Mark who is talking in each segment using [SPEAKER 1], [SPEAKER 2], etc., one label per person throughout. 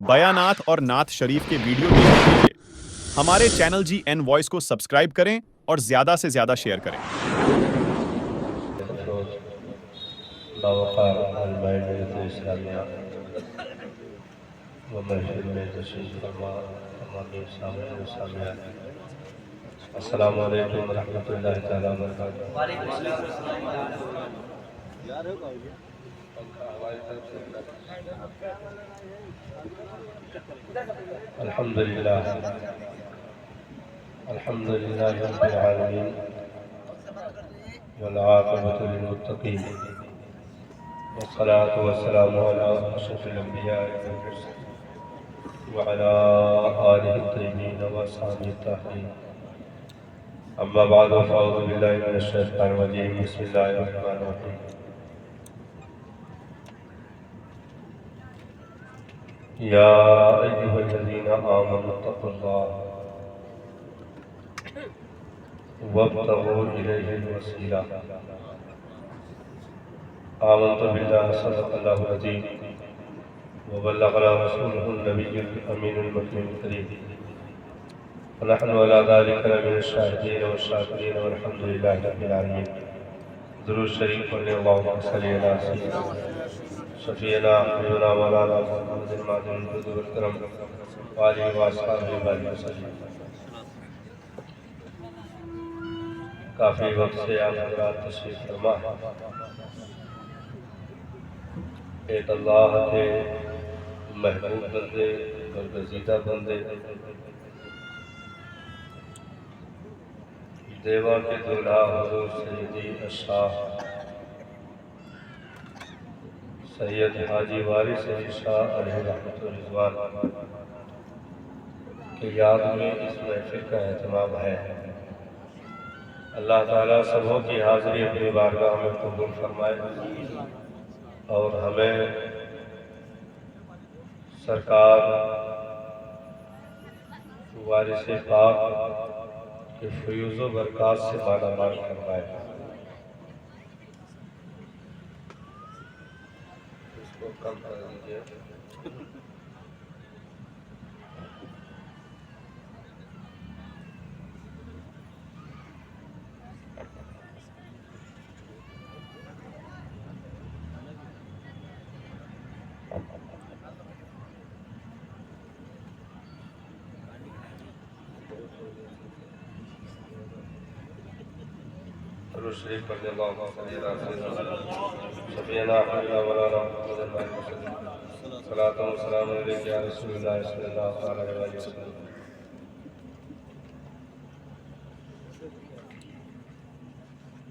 [SPEAKER 1] بیانات اور نعت شریف کے ویڈیو دیکھنے کے لیے ہمارے چینل جی این وائس کو سبسکرائب کریں اور زیادہ سے زیادہ شیئر کریں۔
[SPEAKER 2] باوقار علماء ملت اسلامیہ و محفل میں تشریف فرما تمامی سامعین و سامعات، السلام علیکم ورحمۃ اللہ تعالیٰ وبرکاتہ۔ الحمدللہ رب العالمین والعاقبۃ للمتقین والصلاة والسلام علی اشرف الانبیاء والمرسلین وعلى آلہ الطیبین واصحابہ الطاہرین، اما بعد فاعوذ باللہ من الشیطان الرجیم، بسم اللہ الرحمن الرحیم۔ یا ایھا الذین آمنوا اتقوا اللہ وابتغوا الیہ الوسیلہ۔ آمنت باللہ صدق اللہ العظیم وبلغنا رسولہ النبی الامین المکین الکریم، ونحن علی ذلک لمن الشاہدین والشاکرین والحمد للہ رب العالمین۔ درود شریف پڑھنے اللہم صلی علی سیدنا شفیعنا حبیبنا مولانا محمد المعظم الجود والکرم وآلہ واصحابہ وسلم۔ کافی وقت سے آپ حضرات تشریف فرما ہے، ایک اللہ کے محبوب بندے برگزیدہ بندے، دیوا کے دولہا حضور سیدی اشراف سید حاجی وارث علی شاہ علیہ رحمۃ الرضوان کی یاد میں اس محفل کا اہتمام ہے۔ اللہ تعالیٰ سبوں کی حاضری اپنی بارگاہ میں قبول فرمائے اور ہمیں سرکار وارث پاک کے فیوز و برکات سے مالا مال فرمائے۔ اس کو کم کر دیجیے۔ درود شریف پڑھنے اللہم صلی علی سیدنا شفیعنا حبیبنا مولانا محمد المعظم صلاۃ و سلام علیک یا رسول اللہ صلی اللہ علیہ وسلم۔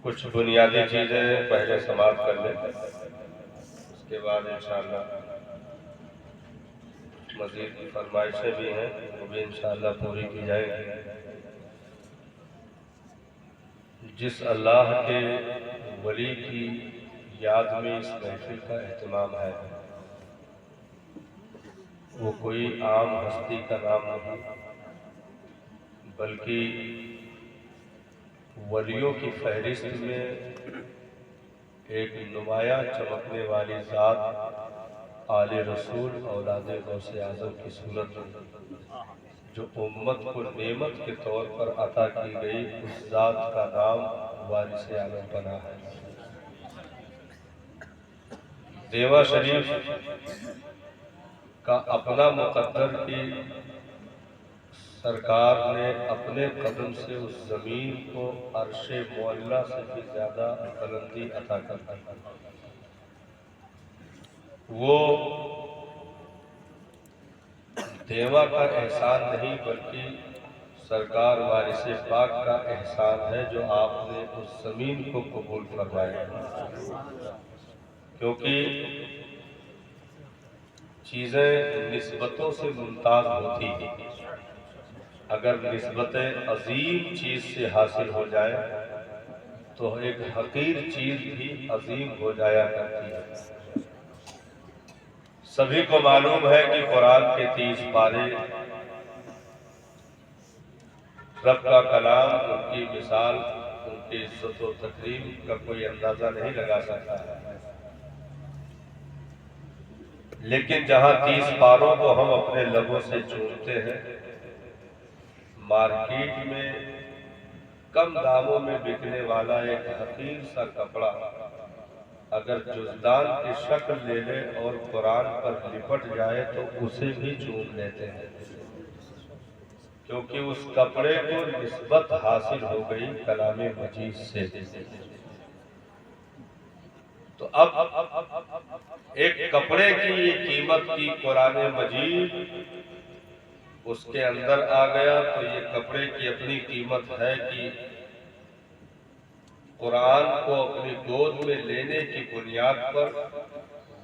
[SPEAKER 2] کچھ بنیادی چیزیں پہلے سماعت کر لیں، اس کے بعد انشاءاللہ مزید فرمائشیں بھی ہیں، وہ بھی انشاءاللہ پوری کی جائیں گی۔ جس اللہ کے ولی کی یاد میں اس محفل کا اہتمام ہے، وہ کوئی عام ہستی کا نام نہیں، بلکہ ولیوں کی فہرست میں ایک نمایاں چمکنے والی ذات آل رسول اولاد غوث اعظم کی صورت جو امت کو نعمت کے طور پر عطا کی گئی، اس ذات کا نام وارث عالم بنا ہے۔ دیوا شریف کا اپنا مقدر کی سرکار نے اپنے قدم سے اس زمین کو عرش معلیٰ سے بھی زیادہ بلندی عطا کر دی۔ وہ دیوا کا احسان نہیں بلکہ سرکار وارث پاک کا احسان ہے جو آپ نے اس زمین کو قبول فرمایا، کیونکہ چیزیں نسبتوں سے ممتاز ہوتی ہیں۔ اگر نسبت عظیم چیز سے حاصل ہو جائے تو ایک حقیر چیز بھی عظیم ہو جایا کرتی ہے۔ سبھی کو معلوم ہے کہ قرآن کے 30 پارے رب کا کلام، ان کی مثال، ان کی عزت و تکریم کا کوئی اندازہ نہیں لگا سکتا ہے۔ لیکن جہاں 30 پاروں کو ہم اپنے لبوں سے چومتے ہیں، مارکیٹ میں کم داموں میں بکنے والا ایک حقیر سا کپڑا اگر جزدان کی شکل لے لے اور قرآن پر لپٹ جائے تو اسے بھی چوم لیتے ہیں، کیونکہ اس کپڑے کو نسبت حاصل ہو گئی کلام مجید سے۔ تو اب ایک کپڑے کی یہ قیمت کی قرآن مجید اس کے اندر آ گیا، تو یہ کپڑے کی اپنی قیمت ہے کہ قرآن کو اپنی گود میں لینے کی بنیاد پر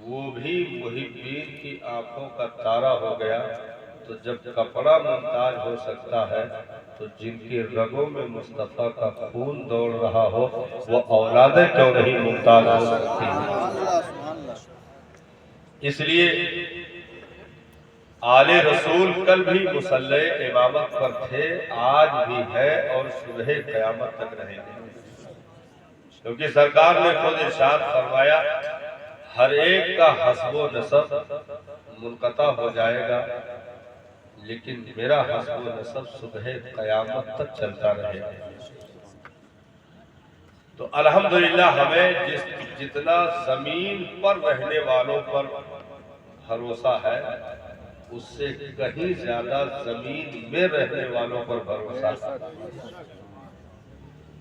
[SPEAKER 2] وہ بھی محبین کی آنکھوں کا تارا ہو گیا۔ تو جب کپڑا ممتاز ہو سکتا ہے تو جن کی رگوں میں مصطفیٰ کا خون دوڑ رہا ہو وہ اولادیں کیوں نہیں ممتاز ہو سکتی ہیں؟ اس لیے آل رسول کل بھی مصلی امامت پر تھے، آج بھی ہے اور صبح قیامت تک رہیں گے، کیونکہ سرکار نے خود ارشاد فرمایا ہر ایک کا حسب و نسب منقطع ہو جائے گا، لیکن میرا حسب و نسب صبح قیامت تک چلتا رہے گا۔ تو الحمدللہ ہمیں جتنا زمین پر رہنے والوں پر بھروسہ ہے اس سے کہیں زیادہ زمین میں رہنے والوں پر بھروسہ ہے،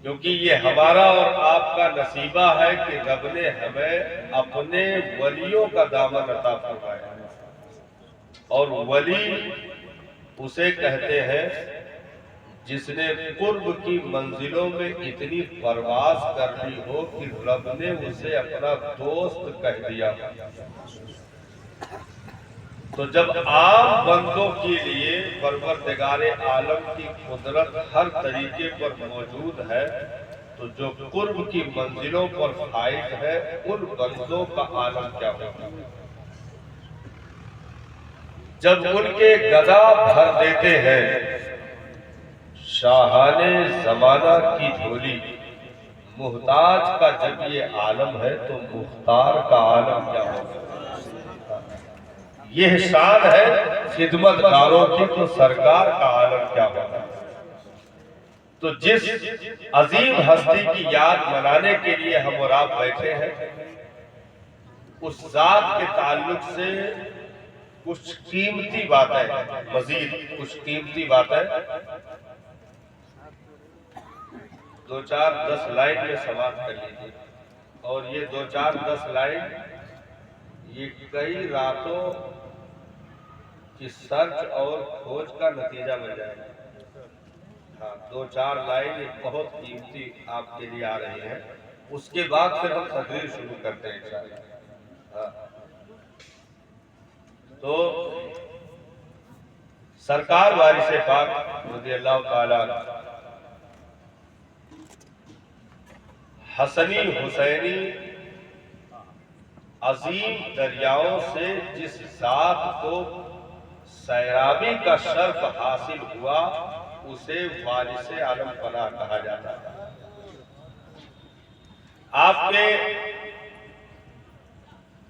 [SPEAKER 2] کیونکہ یہ ہمارا اور آپ کا نصیبہ ہے کہ رب نے ہمیں اپنے ولیوں کا دامن عطا فرمایا، اور ولی اسے کہتے ہیں جس نے قرب کی منزلوں میں اتنی پرواز کر لی ہو کہ رب نے اسے اپنا دوست کہہ دیا۔ تو جب عام بندوں کے لیے پروردگار عالم کی قدرت ہر طریقے پر موجود ہے تو جو قرب کی منزلوں پر فائز ہے ان بندوں کا عالم کیا ہوگا؟ جب ان کے گدا بھر دیتے ہیں شاہان زمانہ کی جھولی، محتاج کا جب یہ عالم ہے تو مختار کا عالم کیا ہوگا؟ یہ شان ہے خدمت گاروں کی تو سرکار کا عالم کیا ہوگا؟ تو جس عظیم ہستی کی یاد منانے کے لیے ہم اور آپ بیٹھے ہیں اس ذات کے تعلق سے کچھ قیمتی باتیں، مزید کچھ قیمتی باتیں 2-4-10 لائن میں سماعت کر لیجیے، اور یہ 2-4-10 لائن یہ کئی راتوں کی سرچ اور کھوج کا نتیجہ بن جائے گا۔ ہاں 2-4 لائن یہ بہت قیمتی آپ کے لیے آ رہی ہے، اس کے بعد پھر ہم تقریر شروع کرتے ہیں انشاءاللہ۔ تو سرکار وارث پاک رضی اللہ تعالیٰ حسنی حسینی عظیم دریاؤں سے جس ذات کو سیرابی کا شرف حاصل ہوا اسے وارث عالم پناہ کہا جاتا ہے۔ آپ کے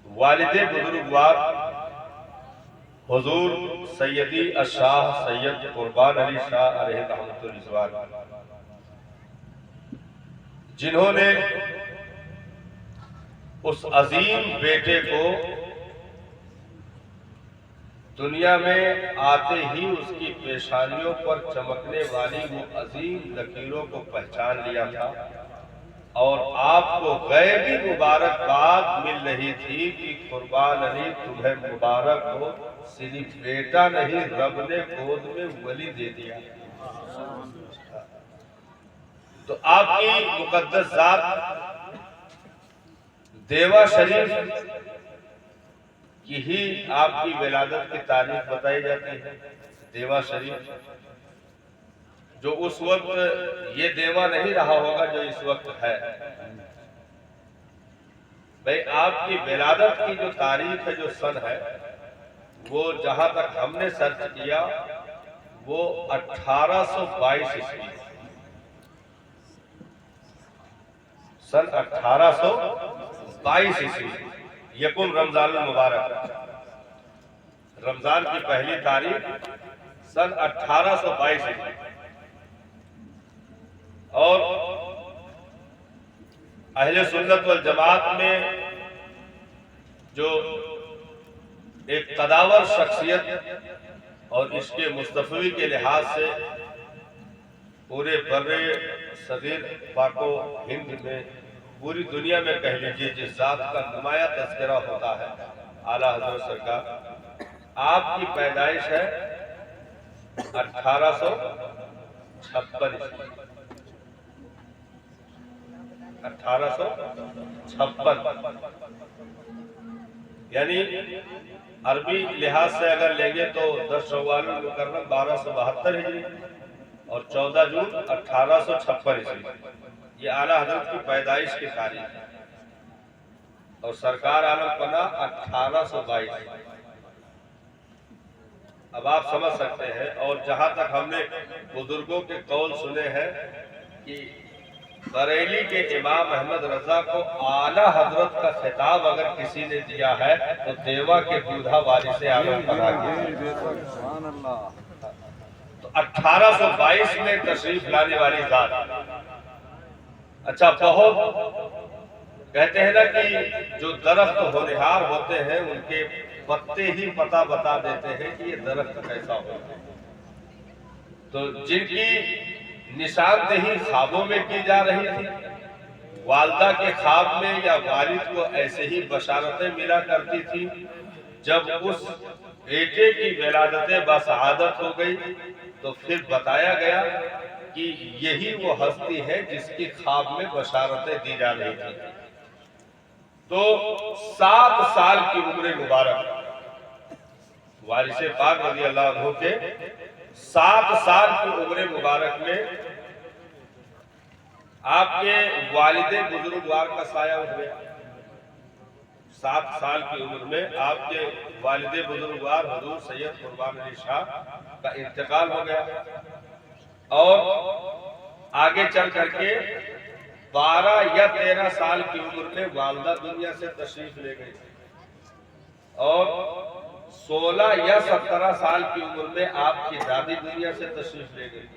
[SPEAKER 2] والد بزرگوار حضور سیدی الشاہ سید قربان علی شاہ علیہ رحمت الرضوان، جنہوں نے اس عظیم بیٹے کو دنیا میں آتے ہی اس کی پیشانیوں پر چمکنے والی وہ عظیم لکیروں کو پہچان لیا تھا، اور آپ کو غیبی مبارکباد مل رہی تھی کہ قربان علی تمہیں مبارک ہو، صرف بیٹا نہیں رب نے گود میں ولی دے دیا۔ تو آپ کی مقدس ذات دیوا شریف کی ہی آپ کی ولادت کی تاریخ بتائی جاتی ہے، دیوا شریف، جو اس وقت یہ دیوا نہیں رہا ہوگا جو اس وقت ہے۔ بھئی آپ کی ولادت کی جو تاریخ ہے، جو سن ہے، وہ جہاں تک ہم نے سرچ کیا وہ 1822 عیسوی، سن 1822 عیسوی، یکم رمضان المبارک، رمضان کی پہلی تاریخ سن 1822 اور اہل سنت والجماعت میں جو ایک قداور شخصیت اور اس کے مصطفی کے لحاظ سے پورے بر صغیر پاک و ہند میں پوری دنیا میں کہہ لیجیے جس ذات کا نمایاں تذکرہ ہوتا ہے اعلیٰ حضرت سرکار، آپ کی پیدائش ہے 1856 یعنی عربی لحاظ سے اگر لیں گے تو 10 شوال المکرم 1272 ہجری اور 14 جون 1856 عیسوی، یہ اعلیٰ حضرت کی پیدائش کی تاریخ ہے، اور سرکار عالم پناہ 1822۔ اب آپ سمجھ سکتے ہیں، اور جہاں تک ہم نے بزرگوں کے قول سنے ہیں کہ بریلی کے امام احمد رضا کو اعلیٰ حضرت کا خطاب اگر کسی نے دیا ہے تو دیوا کے دودھا وارث عالم پناہ کی، تو 1822 میں تشریف لانے والی ذات۔ اچھا، بہت کہتے ہیں نا کہ جو درخت ہونہار ہوتے ہیں ان کے پتے ہی پتہ بتا دیتے ہیں کہ یہ درخت کیسا ہوتا ہے، تو جن کی نشاندہی خوابوں میں کی جا رہی تھی، والدہ کے خواب میں یا والد کو ایسے ہی بشارتیں ملا کرتی تھی، جب اس بیٹے کی ولادت بسعادت ہو گئی تو پھر بتایا گیا کہ یہی وہ ہستی ہے جس کی خواب میں بشارتیں دی جا رہی تھی۔ تو 7 سال کی عمر مبارک وارث پاک رضی اللہ عنہ کے 7 سال کی عمر مبارک میں آپ کے والد بزرگوار کا سایہ اٹھ گیا۔ 7 سال کی عمر میں آپ کے والد بزرگوار حضور سید قربان علی شاہ کا انتقال ہو گیا، اور آگے چل کر کے 12 یا 13 سال کی عمر میں والدہ دنیا سے تشریف لے گئی، اور 16 یا 17 سال کی عمر میں آپ کی دادی دنیا سے تشریف لے گئی،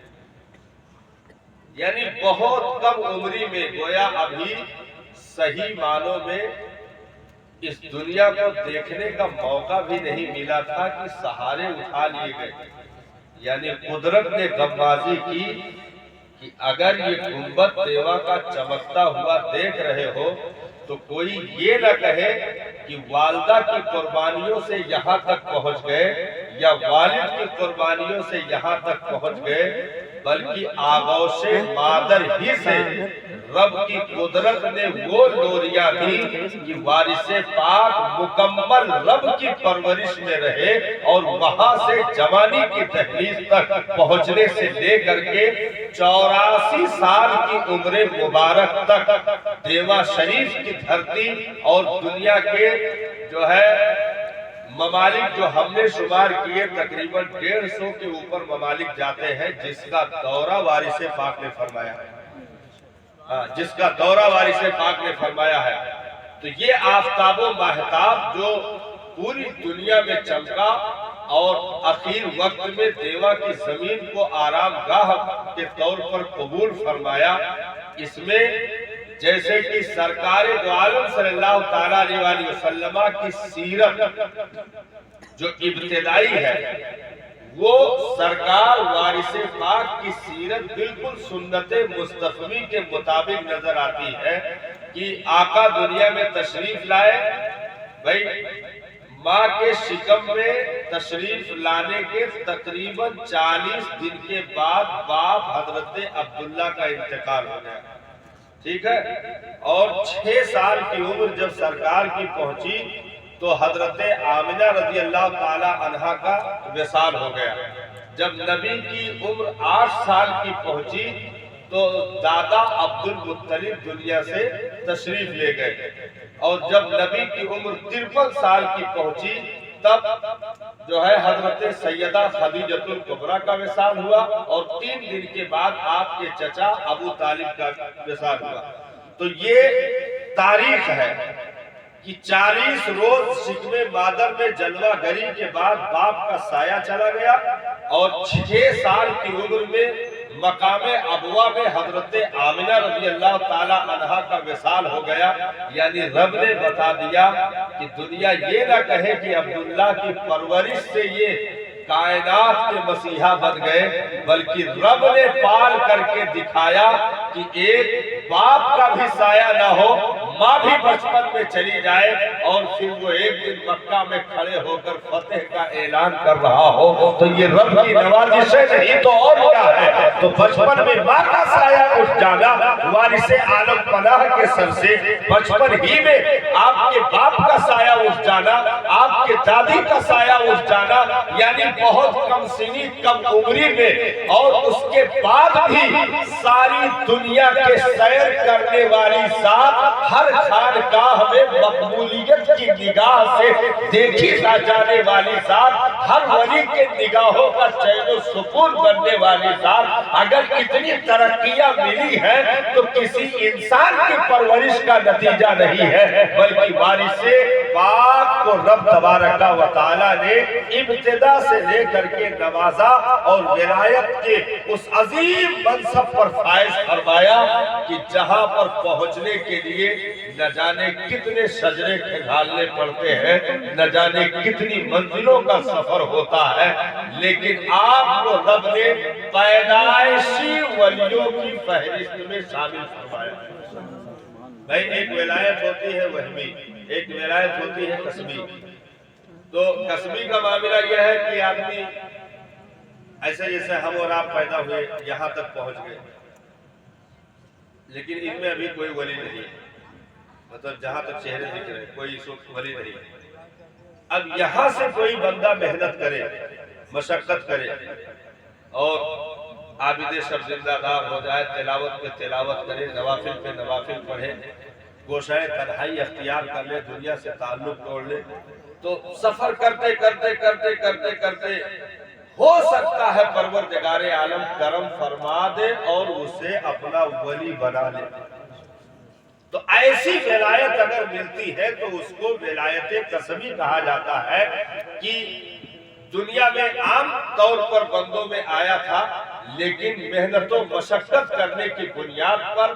[SPEAKER 2] یعنی بہت کم عمری میں گویا ابھی صحیح معنوں میں اس دنیا کو دیکھنے کا موقع بھی نہیں ملا تھا کہ سہارے اٹھا لیے گئے۔ یعنی قدرت نے غمازی کی کہ اگر یہ گنبد دیوا کا چمکتا ہوا دیکھ رہے ہو تو کوئی یہ نہ کہے کہ والدہ کی قربانیوں سے یہاں تک پہنچ گئے یا والد کی قربانیوں سے یہاں تک پہنچ گئے، بلکہ آغوش مادر ہی سے رب کی قدرت نے وہ لوریاں دی کہ وارث پاک مکمل رب کی پرورش میں رہے، اور وہاں سے جوانی کی دہلیز تک پہنچنے سے لے کر کے 84 سال کی عمر مبارک تک دیوا شریف کی دھرتی اور دنیا کے جو ہے ممالک جو ہم نے شمار کیے تقریباً 150 کے اوپر ممالک جاتے ہیں، جس کا دورہ وارث پاک نے فرمایا ہے، جس کا دورہ وارث پاک نے فرمایا ہے۔ تو یہ آفتاب و ماہتاب جو پوری دنیا میں چمکا اور اخیر وقت میں دیوا کی زمین کو آرام گاہ کے طور پر قبول فرمایا، اس میں جیسے کہ سرکار دو عالم صلی اللہ تعالیٰ علیہ وسلم کی سیرت جو ابتدائی ہے، وہ سرکار وارث پاک کی سیرت بالکل سنت مصطفی کے مطابق نظر آتی ہے کہ آقا دنیا میں تشریف لائے، بھئی ماں کے شکم میں تشریف لانے کے تقریباً 40 دن کے بعد باپ حضرت عبداللہ کا انتقال ہو گیا، ٹھیک ہے، اور 6 سال کی عمر جب سرکار کی پہنچی تو حضرت آمنہ رضی اللہ تعالی عنہا کا وصال ہو گیا۔ جب نبی کی عمر 8 سال کی پہنچی تو دادا عبد المطلب دنیا سے تشریف لے گئے، اور جب نبی کی عمر 53 سال کی پہنچی تب جو ہے حضرت سیدہ خدیجۃ الکبریٰ کا وصال ہوا، اور 3 دن کے بعد آپ کے چچا ابو طالب کا وصال ہوا۔ تو یہ تاریخ ہے کہ 40 روز شکم مادر میں جلوہ گری کے بعد باپ کا سایہ چلا گیا اور 6 سال کی عمر میں مقام ابوا میں حضرت آمنہ رضی اللہ تعالی عنہا کا وصال ہو گیا. یعنی رب نے بتا دیا کہ دنیا یہ نہ کہے کہ عبداللہ کی پرورش سے یہ کائنات کے مسیحا بن گئے، بلکہ رب نے پال کر کے دکھایا کہ ایک باپ کا بھی سایہ نہ ہو، ماں بھی بچپن میں چلی جائے اور پھر وہ ایک دن مکہ میں کھڑے ہو کر فتح کا اعلان کر رہا ہو، تو یہ رب کی نوازش نہیں تو اور کیا ہے. تو بچپن میں ماں کا سایہ اٹھ جانا وارث عالم پناہ کے سر سے، بچپن ہی میں آپ کے باپ کا سایہ اٹھ جانا، آپ کے دادی کا سایہ اٹھ جانا، یعنی بہت کم سنی کم عمری میں، اور اس کے بعد بھی ساری دنیا کے سیر کرنے والی ذات، ہر خانقاہ میں مقبولیت کی نگاہ سے دیکھی جانے والی ذات، ہر ولی کے نگاہوں کا چین و سکون بننے والی ذات، اگر اتنی ترقیاں ملی ہیں تو کسی انسان کی پرورش کا نتیجہ نہیں ہے، بلکہ وارث پاک کو رب تبارک و تعالی نے ابتدا سے لے کر کے نوازا اور ولایت کے اس عظیم منصب پر فائز فرمایا کہ جہاں پر پہنچنے کے لیے نہ جانے کتنے شجرے کھنگالنے پڑتے ہیں، نہ جانے کتنی منزلوں کا سفر ہوتا ہے، لیکن آپ کو رب نے پیدائشی ولیوں کی فہرست میں شامل فرمایا. بھائی ایک ولایت ہوتی ہے وہمی، ایک ولایت ہوتی ہے قسمی. تو قسمی کا معاملہ یہ ہے کہ آدمی ایسے جیسے ہم اور آپ پیدا ہوئے یہاں تک پہنچ گئے، لیکن ان میں ابھی کوئی ولی نہیں ہے، مطلب جہاں تک چہرے دکھ رہے کوئی اس وقت ولی نہیں ہے. اب یہاں سے کوئی بندہ محنت کرے، مشقت کرے اور عابد شب زندہ دار ہو جائے، تلاوت پہ تلاوت کرے، نوافل پہ نوافل پڑھے، گوشۂ تنہائی اختیار کر لے، دنیا سے تعلق توڑ لے، تو سفر کرتے کرتے کرتے کرتے کرتے ہو سکتا ہے پروردگار عالم کرم فرما دے اور اسے اپنا ولی بنا لے. تو ایسی ولایت اگر ملتی ہے تو اس کو ولایت قسمی کہا جاتا ہے کہ دنیا میں عام طور پر بندوں میں آیا تھا، لیکن محنت و مشقت کرنے کی بنیاد پر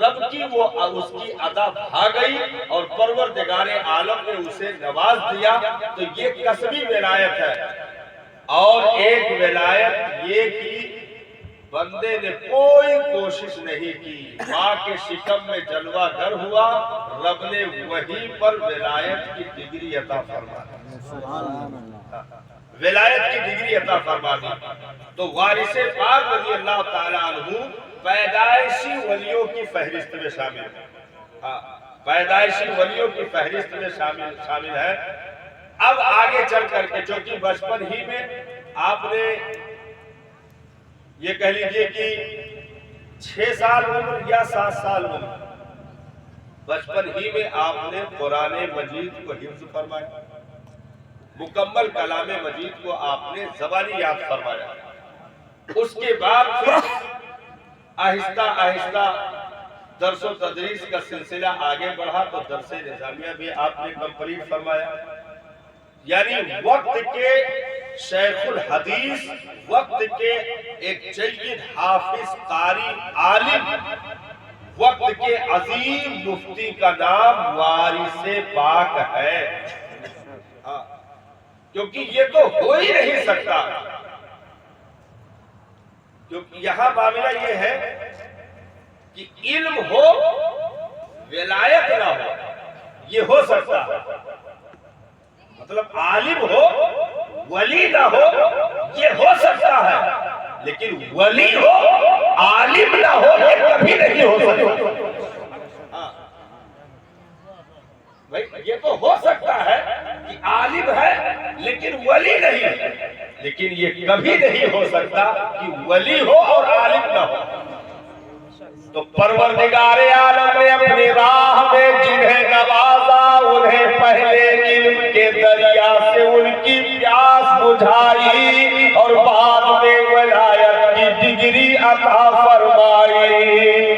[SPEAKER 2] رب کی وہ اس کی عطا بھا گئی اور پروردگار عالم نے اسے نواز دیا. تو یہ قسمی ولایت ہے. اور ایک ولایت یہ کہ بندے نے کوئی کوشش نہیں کی، ماں کے شکم میں جلوہ گر ہوا، رب نے وہیں پر ولایت کی ڈگری عطا فرما دی، ولایت کی ڈگری عطا فرما دی. تو وارث پاک رضی اللہ تعالی عنہ پیدائشی ولیوں کی فہرست میں شامل ہے، پیدائشی ولیوں کی فہرست میں شامل ہے. اب آگے چل کر کے چونکہ بچپن ہی میں آپ نے یہ کہہ لیجئے کہ 6 سال عمر یا 7 سال عمر، بچپن ہی میں آپ نے قرآن مجید کو حفظ فرمایا، مکمل کلام مجید کو آپ نے زبانی یاد فرمایا. اس کے بعد پھر آہستہ آہستہ درس و تدریس کا سلسلہ آگے بڑھا تو درس نظامیہ بھی آپ نے کمپلیٹ فرمایا. یعنی وقت کے شیخ الحدیث، وقت کے ایک جید حافظ قاری عالم، وقت کے عظیم مفتی کا نام وارث پاک ہے. کیونکہ یہ تو ہو ہی نہیں سکتا، کیونکہ یہاں معاملہ یہ ہے کہ علم ہو ولایت نہ ہو، یہ ہو سکتا ہے. مطلب عالم ہو ولی نہ ہو یہ ہو سکتا ہے، لیکن ولی ہو عالم نہ ہو یہ کبھی نہیں ہو سکتا. بھائی یہ تو ہو سکتا ہے کہ عالم ہے لیکن ولی نہیں ہے، لیکن یہ کبھی نہیں ہو سکتا کہ ولی ہو اور عالم نہ ہو. تو پروردگار عالم نے اپنی راہ میں جنہیں نوازا، انہیں پہلے علم کے دریا سے ان کی پیاس بجھائی اور بعد میں ولایت کی ڈگری عطا فرمائی.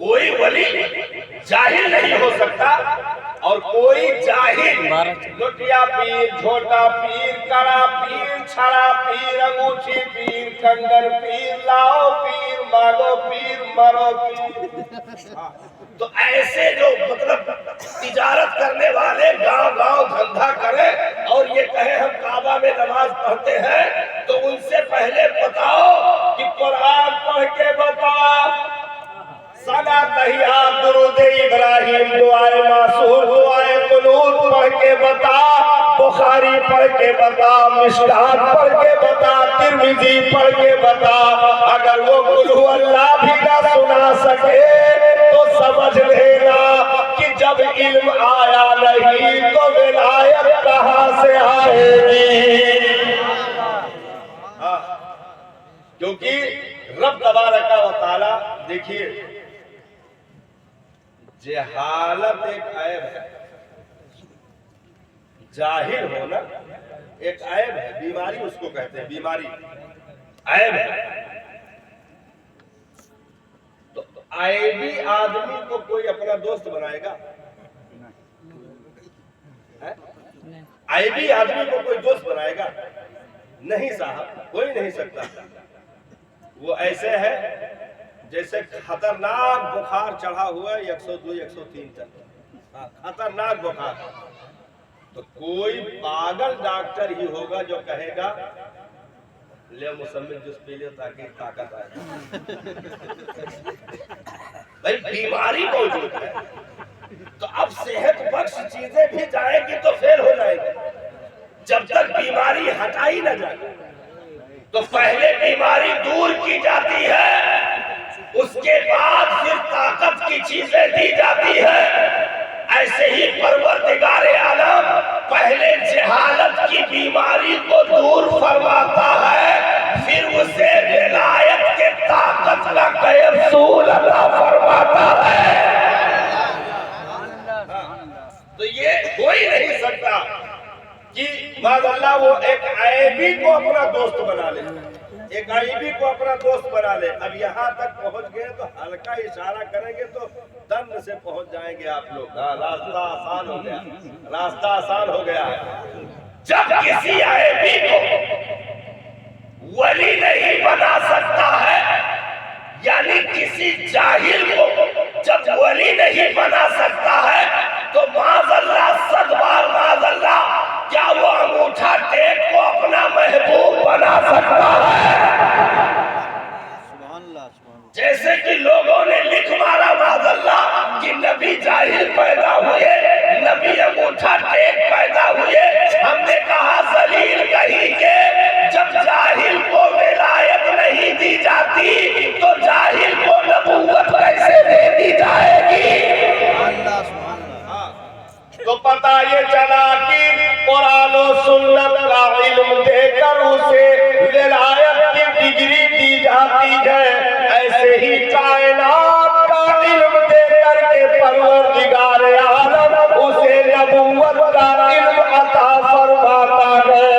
[SPEAKER 2] کوئی ولی جاہل نہیں ہو سکتا، اور کوئی جاہل لٹیا پیر، جھوٹا پیر، کڑا پیر، چھڑا پیر، انگوٹھی پیر، کنگن پیر، لاؤ پیر، مانگو پیر، مرو پیر. تو ایسے جو مطلب تجارت کرنے والے گاؤں گاؤں دھندا کریں اور یہ کہیں ہم کعبہ میں نماز پڑھتے ہیں، تو ان سے پہلے بتاؤ کہ قرآن پڑھ کے بتاؤ، سنا تحیات درود ابراہیم، دعائے معصور، دعائے قنوت پڑھ کے بتا، بخاری پڑھ کے بتا، مشکات پڑھ کے بتا، ترمذی پڑھ کے بتا. اگر وہ قل هو اللہ بھی نہ سنا سکے تو سمجھ لینا کہ جب علم آیا نہیں تو ولایت کہاں سے آئے گی. کیونکہ رب تبارک و تعالی، دیکھیے جہالت ایک عیب ہے، جاہل ہونا ایک عیب ہے، بیماری اس کو کہتے ہیں، بیماری عیب ہے. تو عیبی آدمی کو کوئی اپنا دوست بنائے گا؟ عیبی آدمی کو کوئی دوست بنائے گا؟ نہیں صاحب، کوئی نہیں سکتا. وہ ایسے ہے جیسے خطرناک بخار چڑھا ہوا ہے 102 103 تک، خطرناک بخار. تو کوئی پاگل ڈاکٹر ہی ہوگا جو کہے گا لے مسمن جس پی لے تاکہ طاقت آئے. بھائی بیماری موجود ہے تو اب صحت بخش چیزیں بھی جائیں گی تو فیل ہو جائے گی. جب تک بیماری ہٹائی نہ جائے تو پہلے بیماری دور کی جاتی ہے، اس کے بعد پھر طاقت کی چیزیں دی جاتی ہے. ایسے ہی پروردگار عالم پہلے جہالت کی بیماری کو دور فرماتا ہے، پھر اسے ولایت کے طاقت کا کیپسول عطا فرماتا ہے. تو یہ کوئی نہیں سکتا کہ معاذ اللہ وہ ایک عیبی کو اپنا دوست بنا لے، ایک عیبی کو اپنا دوست بنا لے. اب یہاں تک پہنچ گئے تو ہلکا اشارہ کریں گے تو دم سے پہنچ جائیں گے آپ لوگ. راستہ آسان ہو گیا، راستہ آسان ہو گیا. جب کسی عیبی کو ولی نہیں بنا سکتا ہے، یعنی کسی جاہل کو جب ولی نہیں بنا سکتا ہے، تو معاذ اللہ، صد بار معاذ اللہ، کیا وہ انگوٹھا ٹیک کو اپنا محبوب بنا سکتا ہے؟ جیسے کہ لوگوں نے لکھ مارا معاذ اللہ کہ نبی جاہل پیدا ہوئے، نبی انگوٹھا ٹیک پیدا ہوئے. ہم نے کہا ذلیل کہیں گے، جب جاہل کو ولایت نہیں دی جاتی تو جاہل کو نبوت کیسے دے دی جائے گی؟ تو پتہ یہ چلا کہ قرآن و سنت کا علم دے کر اسے ولایت کی ڈگری دی جاتی ہے. ایسے ہی کائنات کا علم دے کر کے پروردگار عالم اسے نبوت کا علم عطا فرماتا ہے.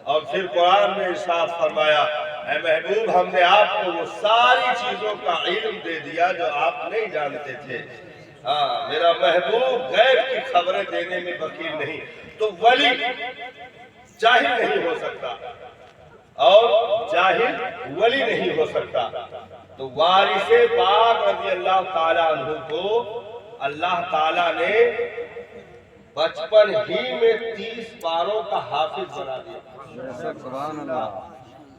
[SPEAKER 2] اور پھر قرآن میں ارشاد فرمایا، اے محبوب ہم نے آپ کو وہ ساری چیزوں کا علم دے دیا جو آپ نہیں جانتے تھے. ہاں، میرا محبوب غیب کی خبریں دینے میں بخیل نہیں. تو ولی جاہل نہیں ہو سکتا اور جاہل ولی نہیں ہو سکتا. تو وارث پاک رضی اللہ تعالیٰ عنہ کو اللہ تعالیٰ نے بچپن ہی میں 30 پاروں کا حافظ بنا دیا.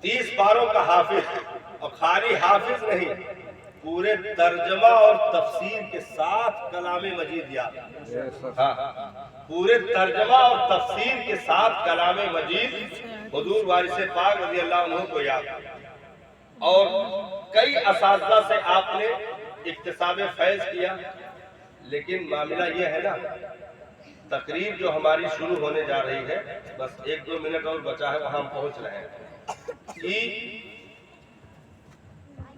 [SPEAKER 2] 30 پاروں کا حافظ، اور خالی حافظ نہیں، پورے ترجمہ اور تفسیر کے ساتھ کلام مجید یاد. پورے ترجمہ اور تفسیر کے ساتھ کلام مجید حضور وارث پاک رضی اللہ عنہ کو یاد. اور کئی اساتذہ سے آپ نے اکتساب فیض کیا. لیکن معاملہ یہ ہے نا، تقریر جو ہماری شروع ہونے جا رہی ہے، بس 1-2 منٹ اور بچا ہے، وہاں ہم پہنچ رہے ہیں کہ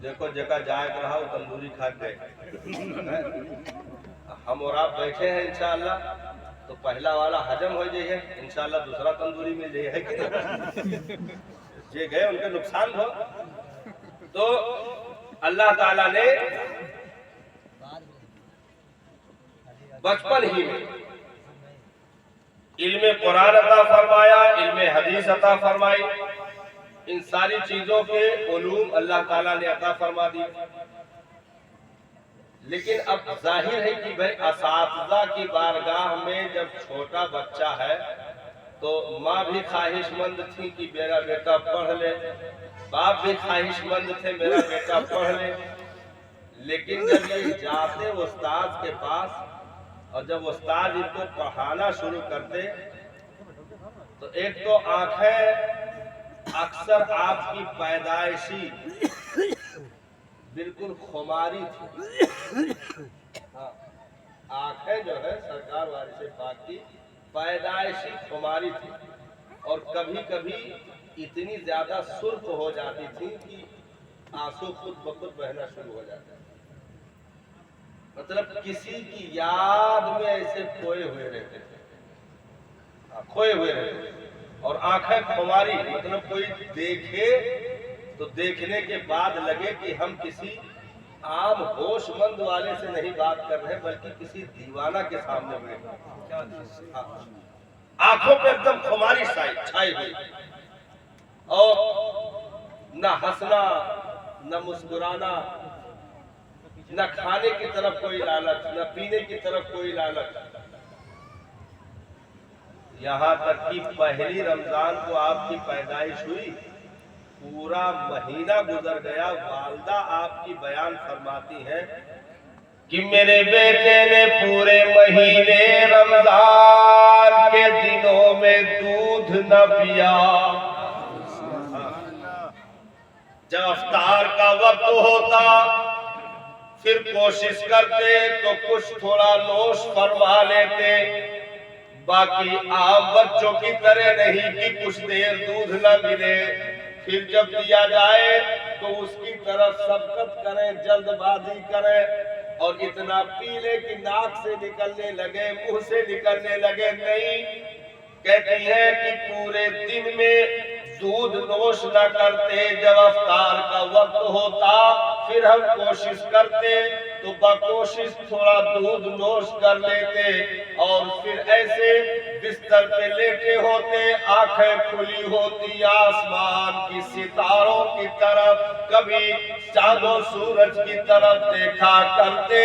[SPEAKER 2] دیکھو جگہ جائے رہا وہ تندوری کھا گئے. ہم اور آپ بیٹھے ہیں انشاءاللہ تو پہلا والا حجم ہو جائے، انشاءاللہ دوسرا تندوری مل جائے ہے کہ نہیں. یہ گئے ان کے نقصان ہو. تو اللہ تعالیٰ نے بچپن ہی میں علم قرآن عطا فرمایا، علم حدیث عطا فرمائی، ان ساری چیزوں کے علوم اللہ تعالیٰ نے عطا فرما دی۔ لیکن اب ظاہر ہے کہ بھائی اساتذہ کی بارگاہ میں جب چھوٹا بچہ ہے تو ماں بھی خواہش مند تھی کہ میرا بیٹا پڑھ لے، باپ بھی خواہش مند تھے میرا بیٹا پڑھ لے، لیکن جب یہ جاتے استاد کے پاس اور جب استاد ان کو پڑھانا شروع کرتے تو ایک تو آنکھیں اکثر آپ کی پیدائشی بالکل خماری تھی، آنکھیں جو ہے سرکار وارث پاک کی پیدائشی خماری تھی، اور کبھی کبھی اتنی زیادہ سرخ ہو جاتی تھی کہ آنسو خود بخود بہنا شروع ہو جاتا، مطلب کسی کی یاد میں ایسے کھوئے ہوئے رہتے تھے، کھوئے ہوئے رہتے تھے، اور آنکھیں خماری، مطلب کوئی دیکھے تو دیکھنے کے بعد لگے کہ ہم کسی عام ہوش مند والے سے نہیں بات کر رہے بلکہ کسی دیوانہ کے سامنے بیٹھے، آنکھوں پہ ایک دم خماری چھائی ہوئی، اور نہ ہنسنا نہ مسکرانا، نہ کھانے کی طرف کوئی لالچ، نہ پینے کی طرف کوئی لالچ، یہاں تک کہ پہلی رمضان کو آپ کی پیدائش ہوئی، پورا مہینہ گزر گیا، والدہ آپ کی بیان فرماتی ہیں کہ میرے بیٹے نے پورے مہینے رمضان کے دنوں میں دودھ نہ پیا، جب افطار کا وقت ہوتا پھر کوشش کرتے تو کچھ تھوڑا نوش فرما لیتے، باقی عام بچوں کی طرح نہیں کہ کچھ دیر دودھ نہ ملے، پھر جب دیا جائے تو اس کی طرف سبقت کریں، جلد بازی کریں، اور اتنا پی لے کہ ناک سے نکلنے لگے، منہ سے نکلنے لگے۔ نہیں، کہتی ہے کہ پورے دن میں دودھ نوش نہ کرتے، جب افطار کا وقت ہوتا پھر ہم کوشش کرتے تو بکوشش تھوڑا دودھ نوش کر لیتے، اور پھر ایسے بستر پہ لیٹے ہوتے، آنکھیں کھلی ہوتی، آسمان کی ستاروں کی طرف، کبھی چاند و سورج کی طرف دیکھا کرتے،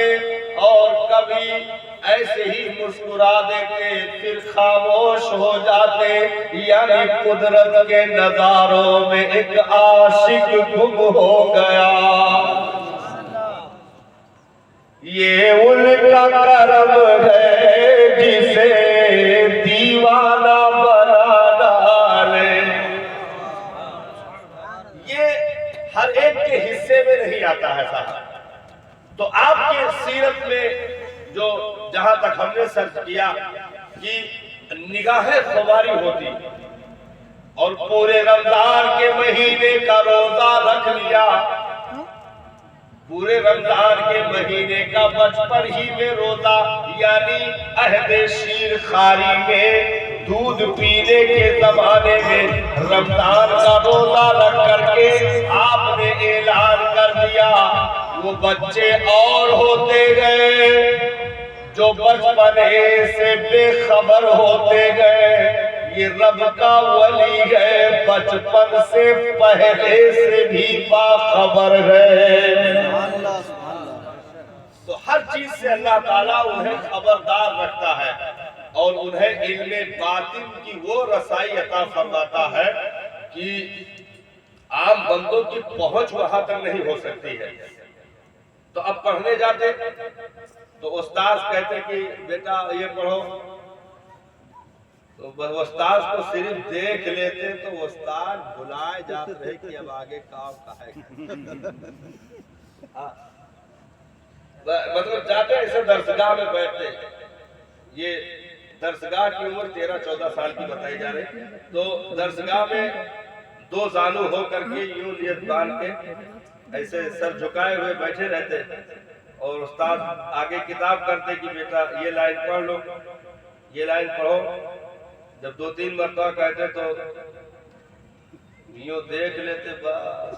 [SPEAKER 2] اور کبھی ایسے ہی مسکرا دیتے، پھر خاموش ہو جاتے، یعنی قدرت کے نظاروں میں ایک عاشق گم ہو گیا، یہ ان کا کرم ہے جسے دیوانہ بنا ڈالے۔ یہ ہر ایک کے حصے میں نہیں آتا ہے صاحب، تو آپ کی سیرت میں جو جہاں تک ہم نے سرچ کیا کہ نگاہ خماری ہوتی، اور پورے رمضان کے مہینے کا روزہ رکھ لیا، پورے رمضان کے مہینے کا بچپن ہی میں روزہ، یعنی عہد شیر خاری میں دودھ پینے کے زمانے میں رمضان کا روزہ رکھ کر کے آپ نے اعلان کر دیا، وہ بچے اور ہوتے گئے جو بچپنے سے بے خبر ہوتے گئے، یہ رب کا ولی ہے، بچپن سے پہلے سے بھی باخبر ہے۔ تو ہر چیز سے اللہ تعالیٰ انہیں خبردار رکھتا ہے، اور انہیں علم باطن کی وہ رسائی عطا فرماتا ہے کہ عام بندوں کی پہنچ وہاں تک نہیں ہو سکتی ہے۔ تو اب پڑھنے جاتے تو استاذ کہتے کہ بیٹا یہ پڑھو، تو استاد کو صرف دیکھ لیتے تو استاد بلائے جاتے رہے کہ اب آگے کام کہے گا، مطلب جاتے ایسے درسگاہ میں بیٹھتے، یہ درسگاہ کی عمر 13-14 سال کی بتائی جا رہی، تو درسگاہ میں دو زانو ہو کر کے یوں نیت باندھ کے ایسے سر جھکائے ہوئے بیٹھے رہتے، اور استاد آگے کتاب کرتے کہ بیٹا یہ لائن پڑھ لو، یہ لائن پڑھو، جب 2-3 مرتبہ کہتے تو یوں دیکھ لیتے، بس